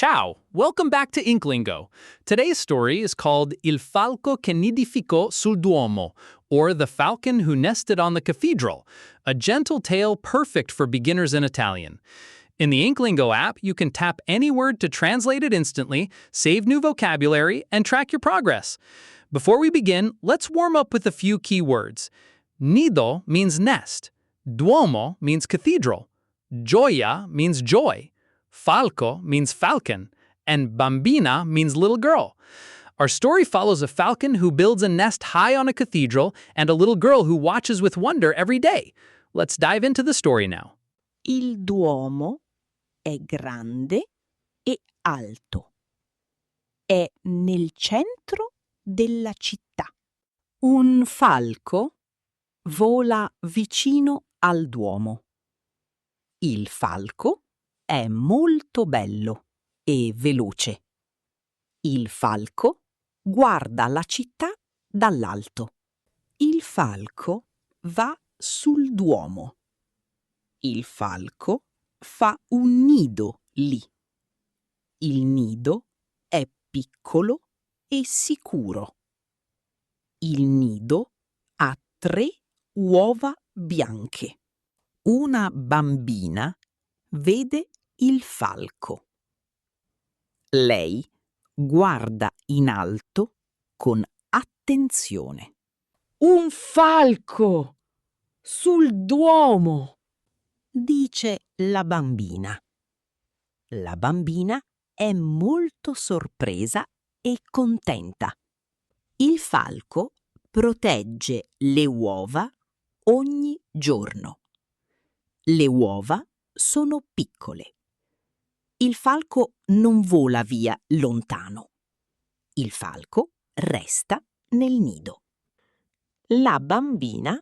Ciao! Welcome back to InkLingo. Today's story is called Il Falco che nidificò sul Duomo, or The Falcon Who Nested on the Cathedral, a gentle tale perfect for beginners in Italian. In the InkLingo app, you can tap any word to translate it instantly, save new vocabulary, and track your progress. Before we begin, let's warm up with a few key words. Nido means nest. Duomo means cathedral. Gioia means joy. Falco means falcon, and bambina means little girl. Our story follows a falcon who builds a nest high on a cathedral and a little girl who watches with wonder every day. Let's dive into the story now. Il Duomo è grande e alto. È nel centro della città. Un falco vola vicino al Duomo. Il falco è molto bello e veloce. Il falco guarda la città dall'alto. Il falco va sul Duomo. Il falco fa un nido lì. Il nido è piccolo e sicuro. Il nido ha 3 uova bianche. Una bambina vede il falco. Lei guarda in alto con attenzione. Un falco! Sul Duomo! Dice la bambina. La bambina è molto sorpresa e contenta. Il falco protegge le uova ogni giorno. Le uova sono piccole. Il falco non vola via lontano. Il falco resta nel nido. La bambina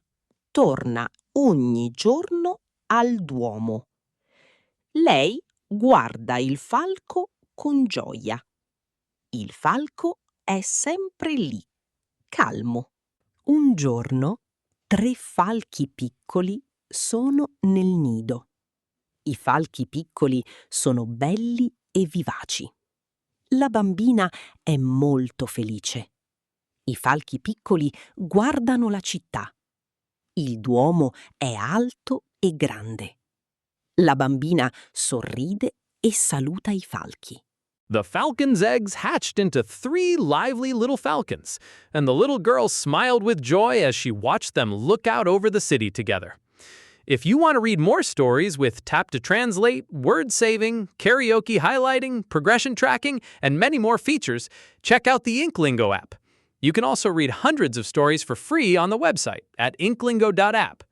torna ogni giorno al Duomo. Lei guarda il falco con gioia. Il falco è sempre lì, calmo. Un giorno 3 falchi piccoli sono nel nido. I falchi piccoli sono belli e vivaci. La bambina è molto felice. I falchi piccoli guardano la città. Il Duomo è alto e grande. La bambina sorride e saluta i falchi. The falcon's eggs hatched into 3 lively little falcons, and the little girl smiled with joy as she watched them look out over the city together. If you want to read more stories with tap to translate, word saving, karaoke highlighting, progression tracking, and many more features, check out the InkLingo app. You can also read hundreds of stories for free on the website at inklingo.app.